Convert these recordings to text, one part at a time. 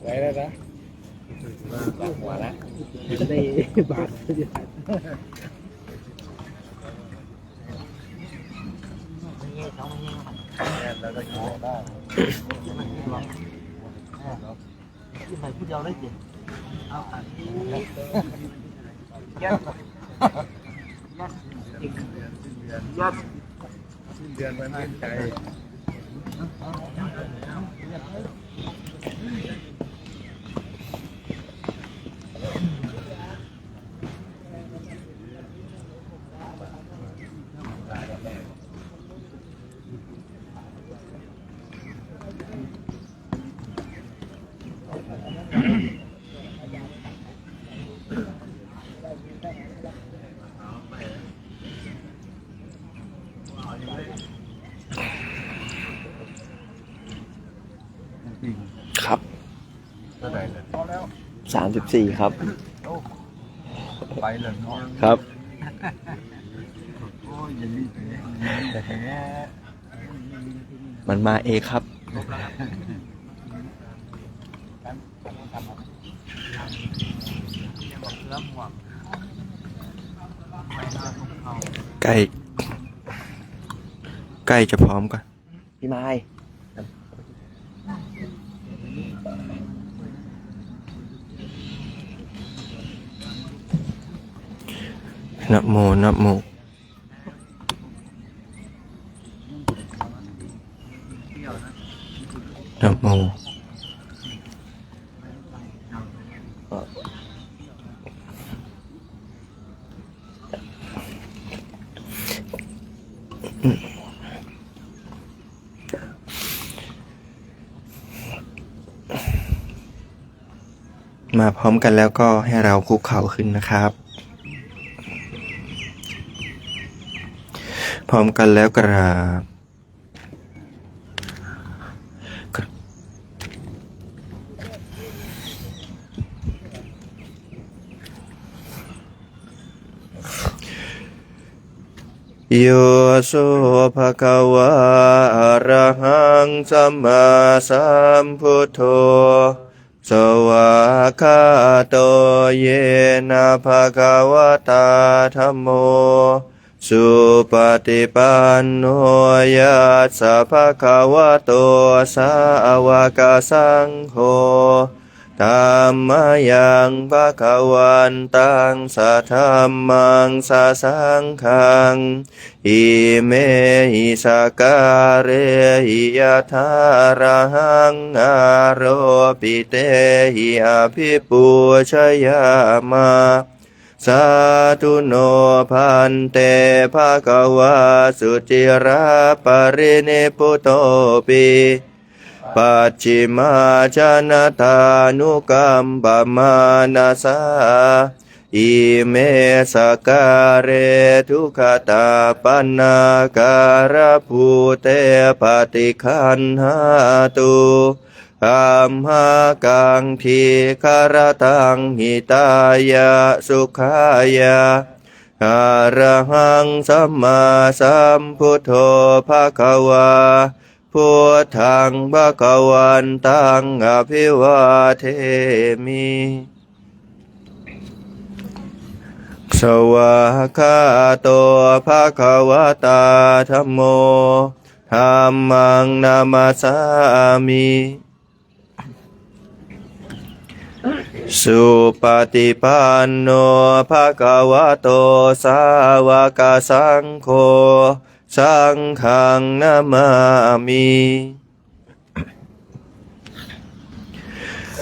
ไว้แล้วนะหัวละได้บาทแล้วก็หัวได้ที่ไหนพูดยาวได้จริงเอาอันยัดยัดสิ้นเดือนมันมั่นใจครับเท่าไหร่เลยพอแล้ว34ครับไปเลยเนาะครับโอ้ยอย่างนี้แหมมันมาเองครับใกล้จะพร้อมก่อนพี่ไม้นะโมนะโมนะโมมาพร้อมกันแล้วก็ให้เราคุกเข่าขึ้นนะครับพร้อมกันแล้วกราบโยโสภะคะวะอะระหังสัมมาสัมพุทโธสวากขาโตเยนะภะคะวะตาธัมโมสุปฏิปันโนยัสสะภะคะวะโตสาวกสังโฆธัมมายังภะคะวันตังสัทธัมมังสัสสังฆังอิเมหิสการเรหิยะถาระหังอาโรปิเตหิอภิปูชยามะสาธุโนพันเตภะคะวะสุจิราปรินิพพุโตปิปัจฉิมาชนะทานุกัมปมานาสาอิเมสการเรทุกขตาปันนาการภูเตปฏิคันหาตุอัมหากังทีคารตังหิตายะสุขายะอะระหังสัมมาสัมพุทโธภะคะวาพุทธังภะคะวันตังอภิวาเทมิสวากขาโตภะคะวะตาธัมโมธัมมังนามัสสามิสุปฏิปันโนภะคะวะโตสาวกสังโฆสังฆังนามามิ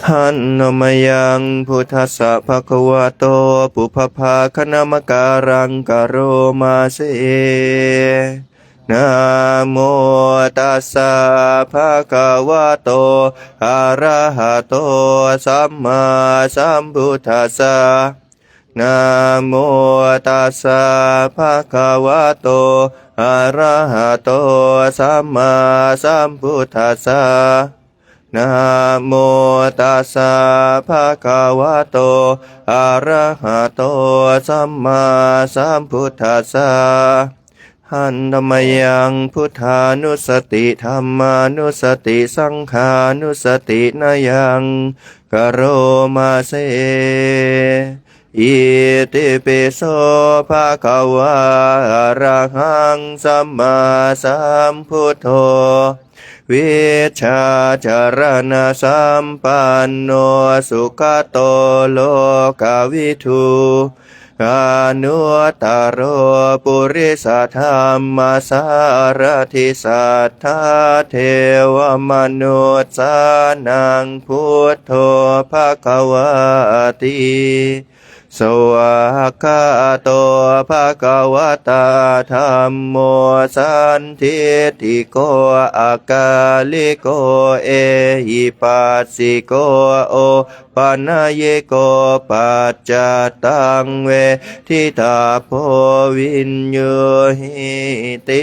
หันนมยังพุทธัสสะภะคะวะโตปุพพาคณมการังกโรมาเสนะโมตัสสะภะคะวะโตอะระหะโตสัมมาสัมพุทธัสสะนะโมตัสสะภะคะวะโตอะระหะโตสัมมาสัมพุทธัสสะนะโมตัสสะภะคะวะโตอะระหะโตสัมมาสัมพุทธัสสะ หันธรรมยังพุทธานุสติธรรมานุสติสังฆานุสตินายังกโรมาเสอิติปิโสภะคะวะอะระหังสัมมาสัมพุทโธวิชชาจารณะสัมปันโนสุขโตโลกวิทูอนุตตรปุริสธรรมสารทิสัทธาเทวมนุษย์สานังพุทโธภควติสวากขาโตภควตาธัมโมสันทิติโกอากาลิโกเอหิปัสสิโกโอปัญเยโกปัจจตังเวทิตาโพวินโยหิติ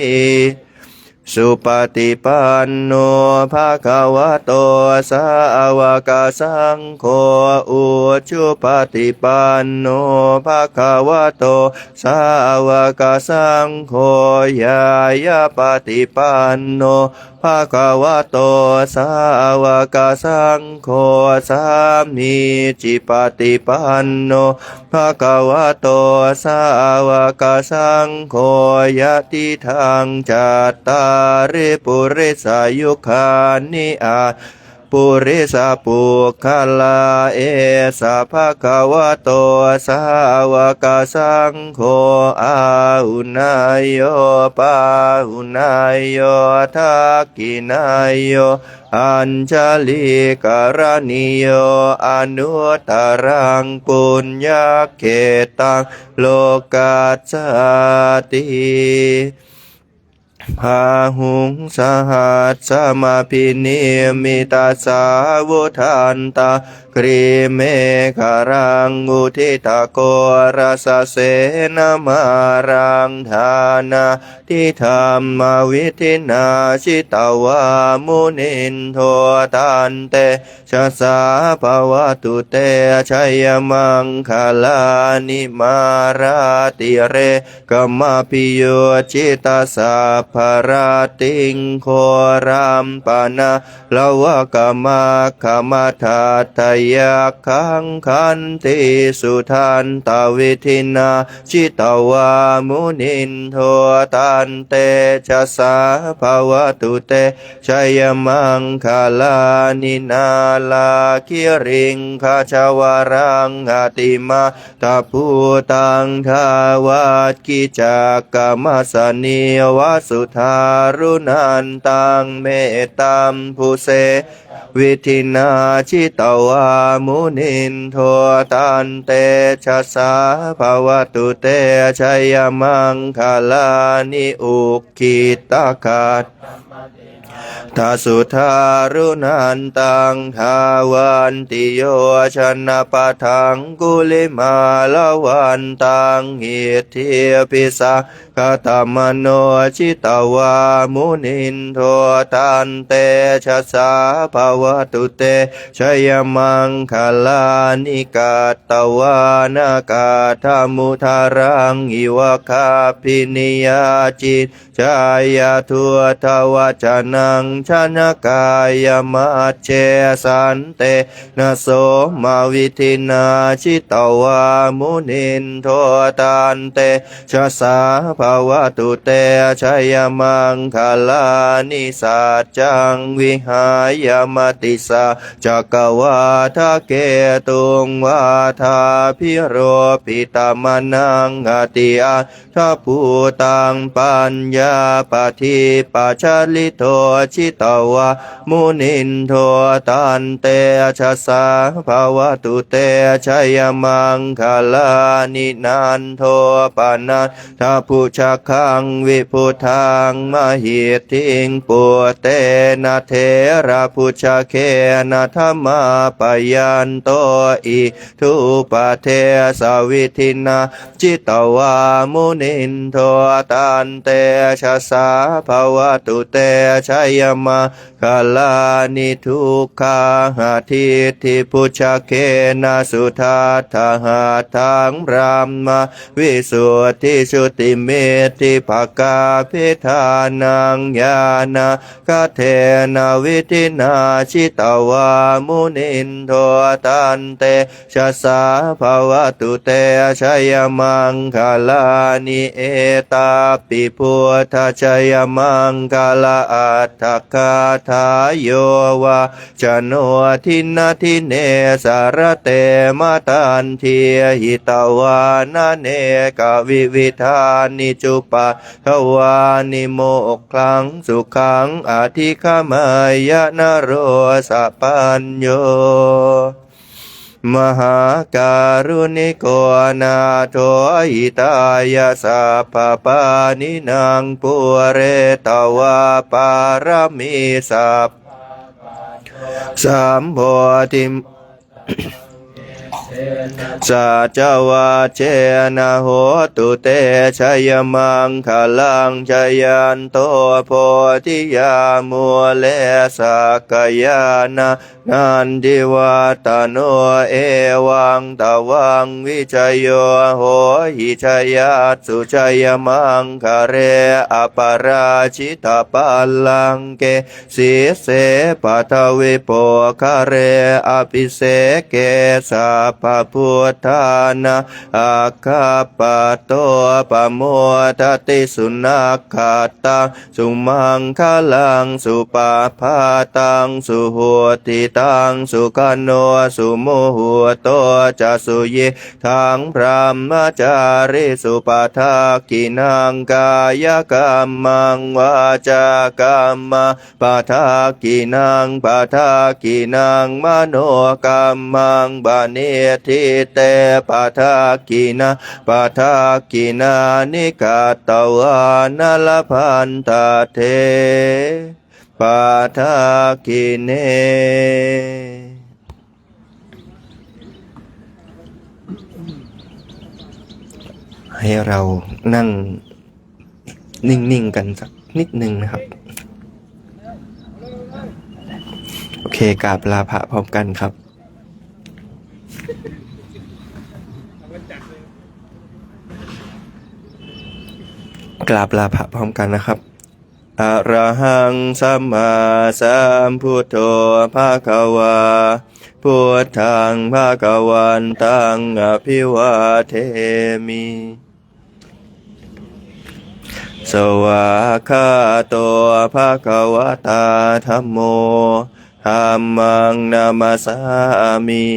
สุปฏิปันโนภะคะวะโตสาวกสังโฆอุชุปฏิปันโนภะคะวะโตสาวกสังโฆยายาปฏิปันโนภะคะวะโตสาวกสังโฆสามีจิปฏิปันโนภะคะวะโตสาวกสังโฆยะติทังจัตตาริปุริสายุคานิอาปุริสาปุคลาเอสะภะคะวะโตสาวกสังโฆอาหุนายโยปาหุนายโยทักขินายโยอัญชลิกรณิโยอนุตตรังปุญญเขตังโลกัสสติพาหุงสหัสสมาพินิมิตาสาวุทันตาครีเมฆารังอุทิตาโกรัสเสนมารังธานาทิธรรมวิธินาชิตาวามุนินโทตันเตชะสาภวตุเตชัยมังคลานิมาราติเรกัมมาปิโยจิตาสาภราติงโครัมปนาลวะกมะขมาทัตยักขังคันติสุทันตวิธินาชิตาวามุนินโทตันเตชะสาภวตุเตชัยมังคลานินาลาคิริงคาชาวรังอติมาตาภูตังทาวากิจักกมัสสนิวสุธารุนันตังเมตตัมภูเสวิธินาชิตาวามุนินโทตันเตชะสาภวตุเตชัยมังคลานิอุคิตคัตทาสุทารุนันตังทาวันติโยชนะปะทังกุลิมาลวันตังหิทธิปิสะกตมโนชิตาวามุนินโทตันเตชะสาภวตุเตชัยมังคลานิกาตวานากาธมุทารังอิวคาปินิยาจิตชายาทุทวจนังชนะกายมัจเจสันเตนะโสมาวิธินาชิตาวามุนินโทตันเตชะสาภวตุเตชัยมังคลานิสัจจังวิหายมติสาจักวาทะเกตุงวาทาพิโรปิตามนังอติอาทัพพูตังปัญญาปฏิปัจฉลิโตชิตาวามุนินโทตันเตชะสาภวตุเตชัยมังคลานินันโทปนัสทัพพุชะคังวิพุทังมหิทธิงปุเตนะเทระพุชะเคนะธรรมาปยันโตอิทุปเทสวิธินาจิตวามุนินโทตันเตชะสาภวตุเตชัยม มาคาลานิทุกขาหาทิทิพุชเคนะสุทัตถหาทังพรามวิสุทธิชุติเมติภกาพิธานังญาณคเทนะวิธินาชิตวามุนินโทตันเตชะสาภวตุเตชัยมังคลานิเอตาปิพุทธชัยมังคลาอัตถคาทายโยวาชโนทินาทิเนสารเตมตันเทียหิตวานาเนกวิวิธานิจุปะทวานิโมกขังสุขังอธิขมายนโรสะปัญโยมหาการุณิโกนาโทหิตายาสัพพปานินางปุเรตวาปารมีสัพสามโพธิสัจวาเจนะโหตุเตชัยมังคลังชยันโตโพธิยามัวเลสักยานะนันดิวัตโนเอวังตวังวิจโยโหหิชยัตสุชยมังคะเรอปราชิตปัลลังเกสิเสปัทวิโปคะเรอภิเสเกสัพพพุทธานาอาคาปะโตปโมทติสุนัขขัตตังสุมังคลังสุปาพาตังสุโหติตังสุขโนสุโมโหโตจะสุเยทังพรหมจาริสุปทากินังกายกรรมังวาจากรรมังปทากินังปทากินังมโนกรรมังบาเนทิเตปทากินาปทากินานิกาตวานลพันตเทปทากิเนให้เรานั่งนิ่งๆกันสักนิดนึงนะครับโอเคกราบลาพระพร้อมกันครับกราบลาพระพร้อมกันนะครับอะระหังสัมมาสัมพุทโธภะคะวาพุทธังภะคะวันตังอภิวาเทมิสวากขาโตภะคะวะตาธัมโมธัมมังนามัสสามิ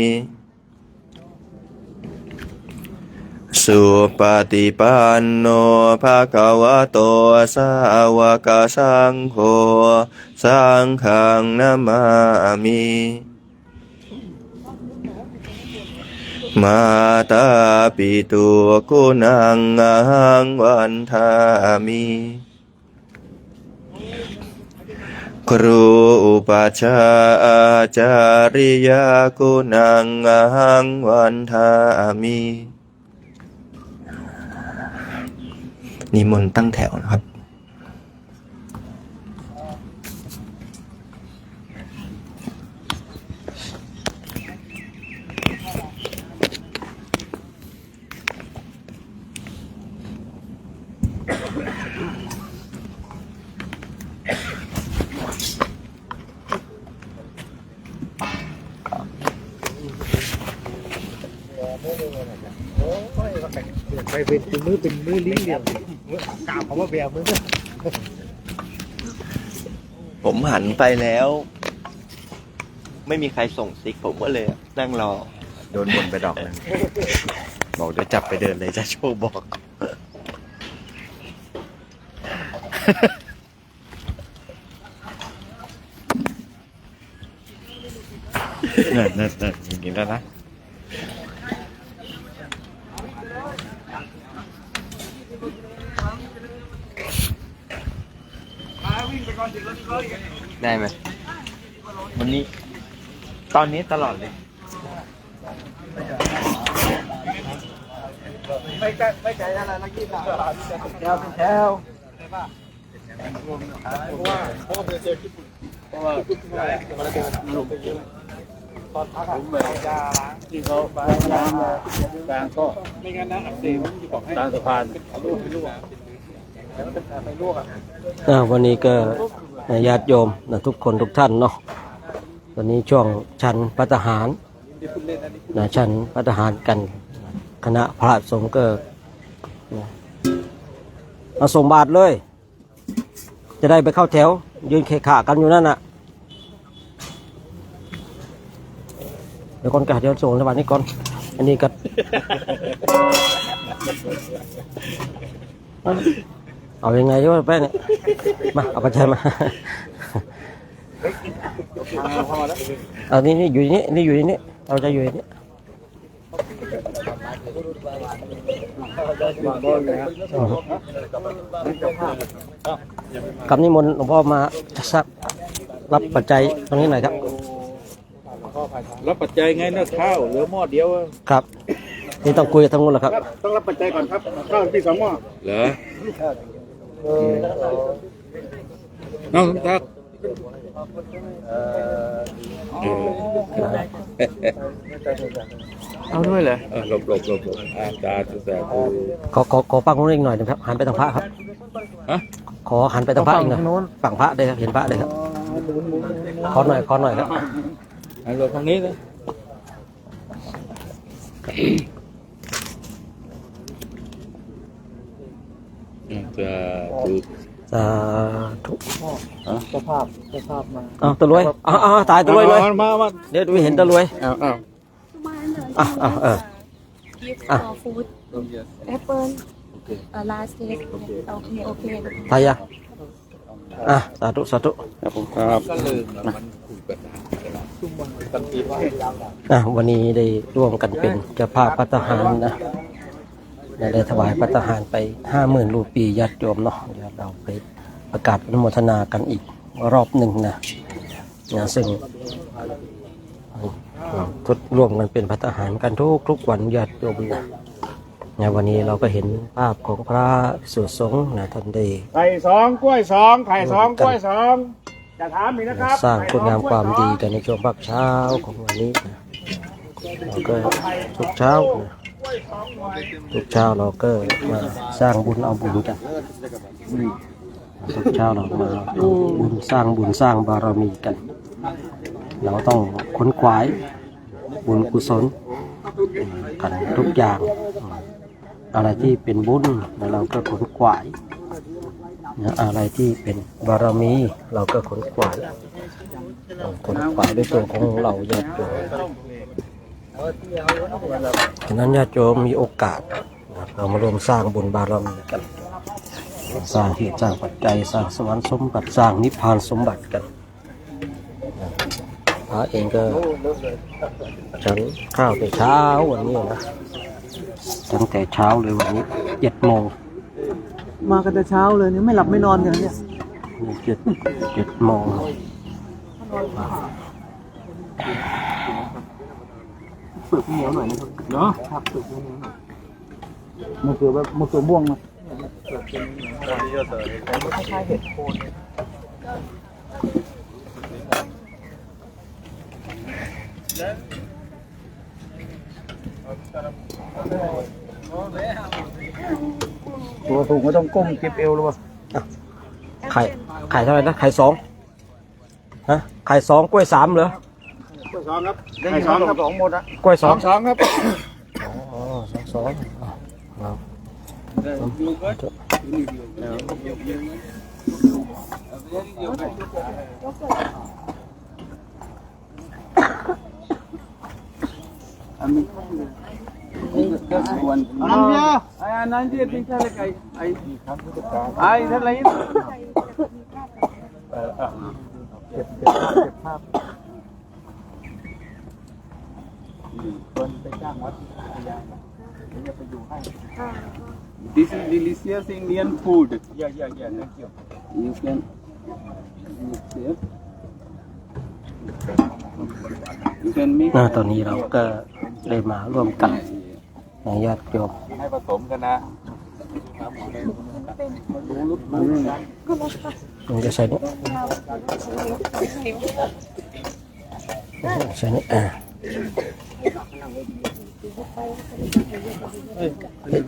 สุปฏิปันโนภะคะวะโตสาวกสังโฆสังฆังนามามิมาตาปิตุคุณังอหังวันทามิครูอุปัชฌาย์อาจาริยคุณังอหังวันทามินิมนต์ตั้งแถวนะครับไปเป็นมือลิ้นเดียวกล่าวคำว่าแบมือผมหันไปแล้วไม่มีใครส่งซิกผมก็เลยนั่งรอโดนบนไปดอกนึงบอกเดี๋ยวจับไปเดินเลยจะโชว์บอกนั่นอย่างนี้แล้วนะได้ไหมวันนี้ตอนนี้ตลอดเลยไม่ไกลอะไรนักกีฬาตลาดที่จะแถวเพราะว่าพ่อเจอญี่ปุ่น เพราะว่าตอนพักผมแบบยาล้างที่เขาไปล้างกลางก็ไม่งั้นนะอักเสบที่บอกให้กลางสะพานลูกแล้วเป็นการไปลวกวันนี้ก็ญาติโยมนะทุกคนทุกท่านเนาะวันนี้ช่วงฉันภัตตาหารนะฉันภัตตาหารกันคณะพระสงฆ์ก็มาส่งบาตรเลย จะได้ไปเข้าแถวยืนเคขากันอยู่นั่นน่ะเดี๋ยวก่อนกันเดี๋ยวส่งสวัสดีก่อนอันนี้ก็เอายังไงดีวะแป้งเนี่ยมาเอาปัจจัยมาเอานี่อยู่นี่นี่อยู่นี่เราจะอยู่นี่กับนิมนต์หลวงพ่อมาสักรับปัจจัยตรงนี้หน่อยครับรับปัจจัยไงเนื้อข้าวเหลือหม้อเดียวครับนี่ต้องคุยกับทางนู้นเหรอครับต้องรับปัจจัยก่อนครับข้าวที่2หม้อเหรอน้องสมศักดิ์เอาด้วยเหรอหลบตาจะแสบขอปังนู้นอีกหน่อยนะครับหันไปทางพระครับขอหันไปทางพระอีกหน่อยฝั่งพระเลยครับเห็นพระเลยครับขอหน่อยครับหันหลบทางนี้เลยสาธุเจ้าภาพมาตะรวยตายตะรวยเลยมาเดี๋ยวไม่เห็นตะรวยfood apple last day โอเคตายยังสาธุครับวันนี้ได้ร่วมกันเป็นเจ้าภาพภัตตาหารนะได้ถวายภัตตาหารไป 50,000 รูปีญาติโยมเนาะเดี๋ยวเราไปประกาศอนุโมทนากันอีกรอบหนึ่งนะซึ่งทุกร่วมกันเป็นภัตตาหารกันทุกวันญาติโยมนะวันนี้เราก็เห็นภาพของพระสุสงฆ์นะท่านได้ไข่2กล้วย2ไข่2กล้วย2จะถามอีกนะครับสร้างคุณงามความดีกันในช่วงภาคเช้าของวันนี้นะเราก็ทุกเช้าเราก็มาสร้างบุญเอาบุญกันทุกเช้าเรามาบุญสร้างบารมีกันเราต้องขนขวายบุญกุศลกันทุกอย่างอะไรที่เป็นบุญเราก็ขนขวายอะไรที่เป็นบารมีเราก็ขนขวายด้วยตัวของเราญาติโยมฉะนั้นญาติโยมมีโอกาสเรามารวมสร้างบุญบารมีกันสร้างเหตุสร้างปัจจัยสร้างสวรรค์สมบัติสร้างนิพพานสมบัติกันพระเองก็ฉันข้าวแต่เช้าวันนี้นะตั้งแต่เช้าเลยวันนี้7 โมงมากันแต่เช้าเลยเนี่ยไม่หลับไม่นอนกันเนี่ย7 โมงเปลือกเหนียวหน่อยนะครับเนาะครับเปลือกเหนียวหน่อยมะเขือแบบมะเขือม่วงนะเปลือกเป็นคล้ายๆเห็ดโคนตัวถูกไม่ต้องก้มเก็บเอวหรือเปล่าไข่เท่าไหร่นะไข่2ไข่2กล้วย3เหรอกล้วย2ครับไข่2ครับ2หมดอ่ะกล้วย2ครับnanti tinggal lagi aiท่านอะไรเก็บภาพคนไปจ้างวัดจะไปอยู่ให้ This is delicious Indian food. Yeah, thank you. You can save. You can make. ตอนนี้เราก็ได้มาร่วมกันในญาติโยมให้ผสมกันนะ มันจะใส่นี่ใส่นี่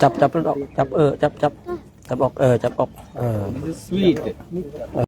จับแล้วออกจับจับออกจับออก sweet